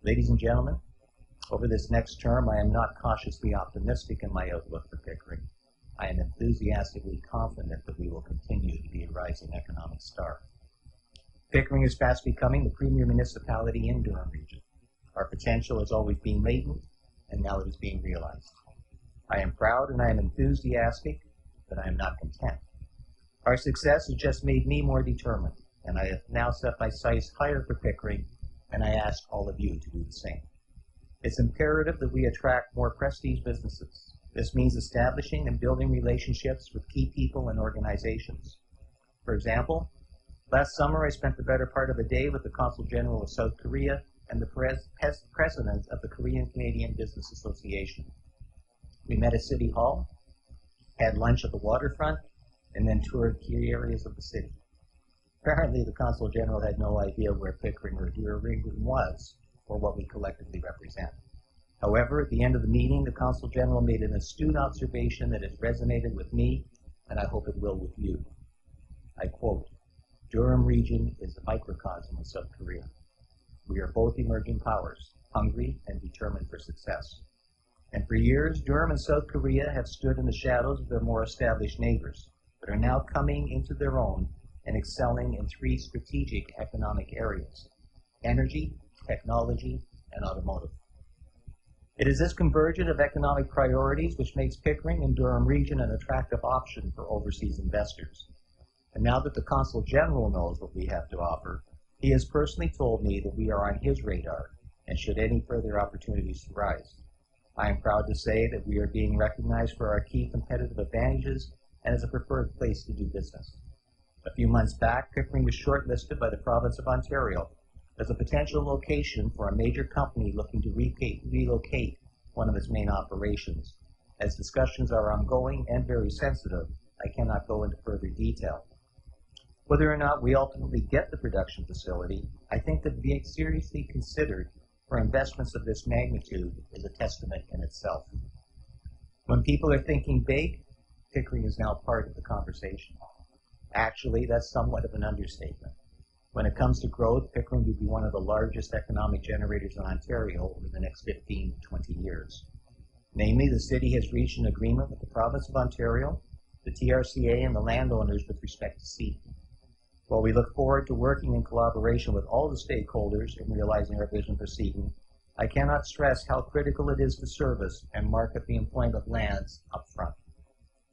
Ladies and gentlemen, over this next term, I am not cautiously optimistic in my outlook for Pickering. I am enthusiastically confident that we will continue to be a rising economic star. Pickering is fast becoming the premier municipality in Durham Region. Our potential has always been latent, and now it is being realized. I am proud and I am enthusiastic, but I am not content. Our success has just made me more determined, and I have now set my sights higher for Pickering, and I ask all of you to do the same. It's imperative that we attract more prestige businesses. This means establishing and building relationships with key people and organizations. For example, last summer I spent the better part of a day with the Consul General of South Korea and the President of the Korean Canadian Business Association. We met at City Hall, had lunch at the waterfront, and then toured key areas of the city. Apparently, the Consul General had no idea where Pickering or Durham Region was, or what we collectively represent. However, at the end of the meeting, the Consul General made an astute observation that has resonated with me, and I hope it will with you. I quote, "Durham Region is a microcosm of South Korea. We are both emerging powers, hungry and determined for success. And for years, Durham and South Korea have stood in the shadows of their more established neighbors, but are now coming into their own and excelling in three strategic economic areas: energy, technology, and automotive. It is this convergence of economic priorities which makes Pickering and Durham Region an attractive option for overseas investors. And now that the Consul General knows what we have to offer, he has personally told me that we are on his radar, and should any further opportunities arise. I am proud to say that we are being recognized for our key competitive advantages and as a preferred place to do business. A few months back, Pickering was shortlisted by the province of Ontario as a potential location for a major company looking to relocate one of its main operations. As discussions are ongoing and very sensitive, I cannot go into further detail. Whether or not we ultimately get the production facility, I think that being seriously considered for investments of this magnitude is a testament in itself. When people are thinking big, Pickering is now part of the conversation. Actually, that's somewhat of an understatement. When it comes to growth, Pickering will be one of the largest economic generators in Ontario over the next 15 to 20 years. Namely, the city has reached an agreement with the province of Ontario, the TRCA, and the landowners with respect to Seaton. While we look forward to working in collaboration with all the stakeholders in realizing our vision for Seaton, I cannot stress how critical it is to service and market the employment lands up front.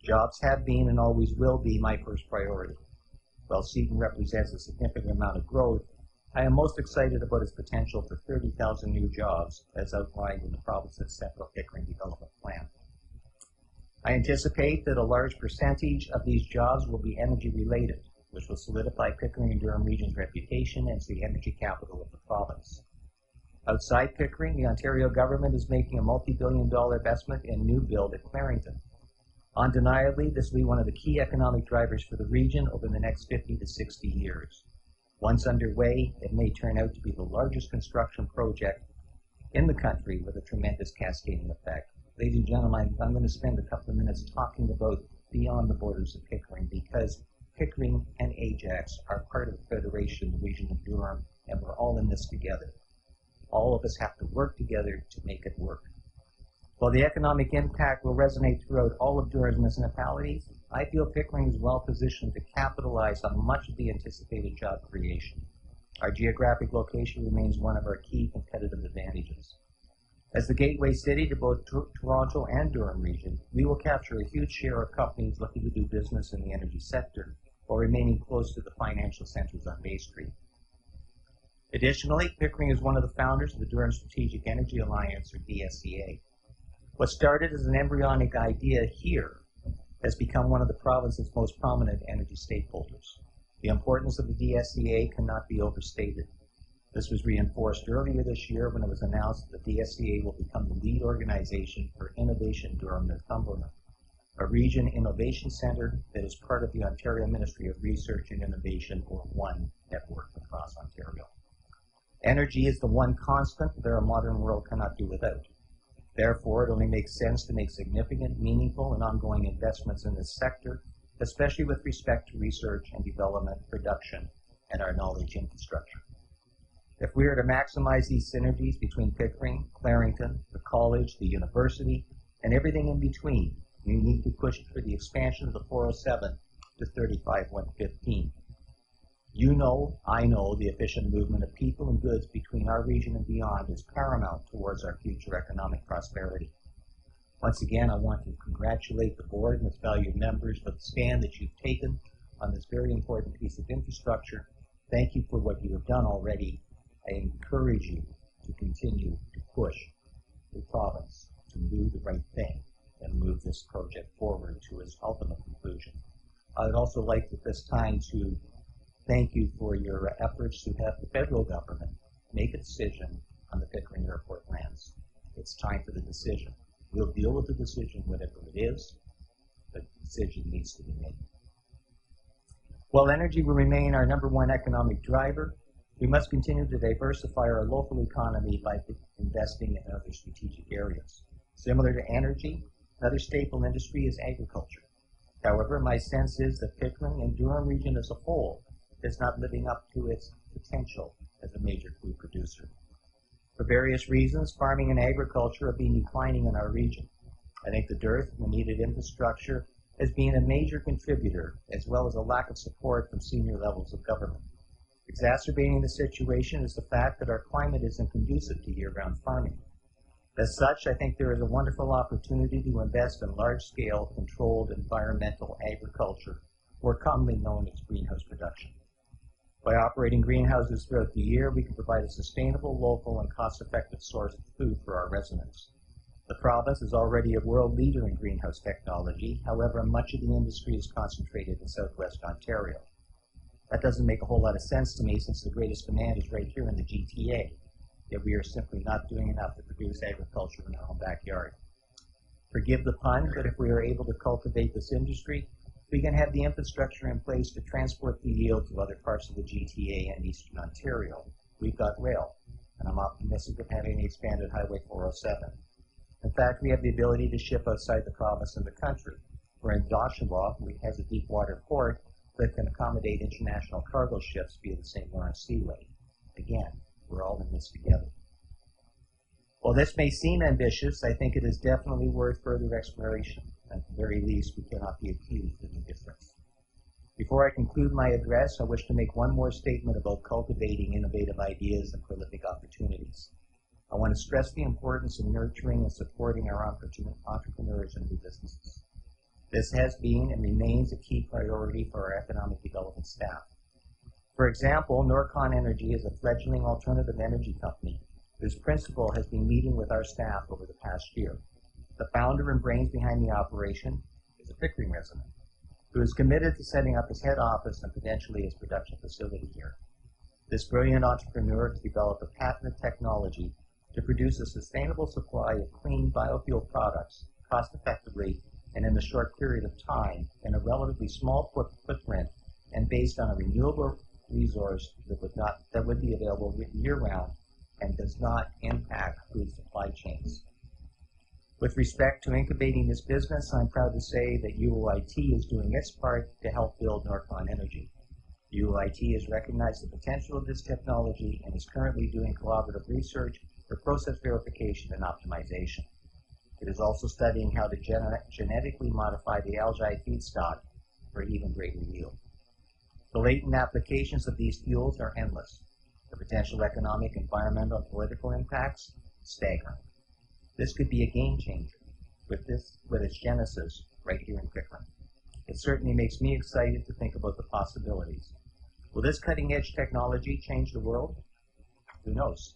Jobs have been and always will be my first priority. While Seaton represents a significant amount of growth, I am most excited about its potential for 30,000 new jobs as outlined in the province's Central Pickering Development Plan. I anticipate that a large percentage of these jobs will be energy related, which will solidify Pickering and Durham Region's reputation as the energy capital of the province. Outside Pickering, the Ontario government is making a multi-billion-dollar investment in new build at Clarington. Undeniably, this will be one of the key economic drivers for the region over the next 50 to 60 years. Once underway, it may turn out to be the largest construction project in the country with a tremendous cascading effect. Ladies and gentlemen, I'm going to spend a couple of minutes talking about beyond the borders of Pickering, because Pickering and Ajax are part of the Federation, the region of Durham, and we're all in this together. All of us have to work together to make it work. While the economic impact will resonate throughout all of Durham's municipalities, I feel Pickering is well positioned to capitalize on much of the anticipated job creation. Our geographic location remains one of our key competitive advantages. As the gateway city to both Toronto and Durham Region, we will capture a huge share of companies looking to do business in the energy sector while remaining close to the financial centers on Bay Street. Additionally, Pickering is one of the founders of the Durham Strategic Energy Alliance, or DSEA. What started as an embryonic idea here has become one of the province's most prominent energy stakeholders. The importance of the DSEA cannot be overstated. This was reinforced earlier this year when it was announced that the DSEA will become the lead organization for Innovation Durham Northumberland, a region innovation center that is part of the Ontario Ministry of Research and Innovation, or ONE, network across Ontario. Energy is the one constant that our modern world cannot do without. Therefore, it only makes sense to make significant, meaningful, and ongoing investments in this sector, especially with respect to research and development, production, and our knowledge infrastructure. If we are to maximize these synergies between Pickering, Clarington, the college, the university, and everything in between, we need to push for the expansion of the 407 to 35-115. You know, I know, the efficient movement of people and goods between our region and beyond is paramount towards our future economic prosperity. Once again, I want to congratulate the board and its valued members for the stand that you've taken on this very important piece of infrastructure. Thank you for what you have done already. I encourage you to continue to push the province to do the right thing and move this project forward to its ultimate conclusion. I would also like at this time to thank you for your efforts to have the federal government make a decision on the Pickering Airport lands. It's time for the decision. We'll deal with the decision, whatever it is, but the decision needs to be made. While energy will remain our #1 economic driver, we must continue to diversify our local economy by investing in other strategic areas. Similar to energy, another staple industry is agriculture. However, my sense is that Pickering and Durham region as a whole is not living up to its potential as a major food producer. For various reasons, farming and agriculture have been declining in our region. I think the dearth and the needed infrastructure has been a major contributor, as well as a lack of support from senior levels of government. Exacerbating the situation is the fact that our climate isn't conducive to year-round farming. As such, I think there is a wonderful opportunity to invest in large-scale, controlled environmental agriculture, more commonly known as greenhouse production. By operating greenhouses throughout the year, we can provide a sustainable, local, and cost-effective source of food for our residents. The province is already a world leader in greenhouse technology. However, much of the industry is concentrated in southwest Ontario. That doesn't make a whole lot of sense to me, since the greatest demand is right here in the GTA, yet we are simply not doing enough to produce agriculture in our own backyard. Forgive the pun, but if we are able to cultivate this industry, we can have the infrastructure in place to transport the yield to other parts of the GTA and eastern Ontario. We've got rail, and I'm optimistic of having the expanded Highway 407. In fact, we have the ability to ship outside the province and the country. We're in Oshawa, we have a deep water port that can accommodate international cargo ships via the St. Lawrence Seaway. Again, we're all in this together. While this may seem ambitious, I think it is definitely worth further exploration. At the very least, we cannot be accused of indifference. Before I conclude my address, I wish to make one more statement about cultivating innovative ideas and prolific opportunities. I want to stress the importance of nurturing and supporting our entrepreneurs and new businesses. This has been and remains a key priority for our economic development staff. For example, Norcon Energy is a fledgling alternative energy company whose principal has been meeting with our staff over the past year. The founder and brains behind the operation is a Pickering resident who is committed to setting up his head office and potentially his production facility here. This brilliant entrepreneur has developed a patented technology to produce a sustainable supply of clean biofuel products cost-effectively and in a short period of time in a relatively small footprint and based on a renewable resource that would be available year-round and does not impact food supply chains. With respect to incubating this business, I'm proud to say that UOIT is doing its part to help build Norcon Energy. UOIT has recognized the potential of this technology and is currently doing collaborative research for process verification and optimization. It is also studying how to genetically modify the algae feedstock for even greater yield. The latent applications of these fuels are endless. The potential economic, environmental, and political impacts, staggering. This could be a game changer with its genesis right here in Pickering. It certainly makes me excited to think about the possibilities. Will this cutting-edge technology change the world? Who knows?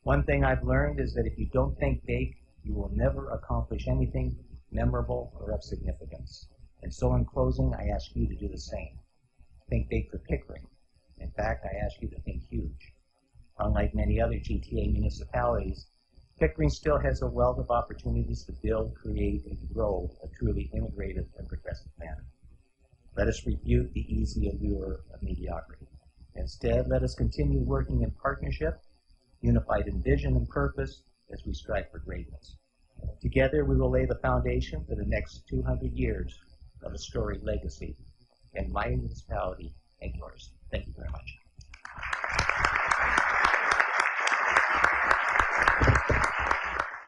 One thing I've learned is that if you don't think big, you will never accomplish anything memorable or of significance. And so in closing, I ask you to do the same. Think big for Pickering. In fact, I ask you to think huge. Unlike many other GTA municipalities, Pickering still has a wealth of opportunities to build, create, and grow a truly integrated and progressive manner. Let us rebuke the easy allure of mediocrity. Instead, let us continue working in partnership, unified in vision and purpose, as we strive for greatness. Together, we will lay the foundation for the next 200 years of a storied legacy in my municipality and yours. Thank you very much.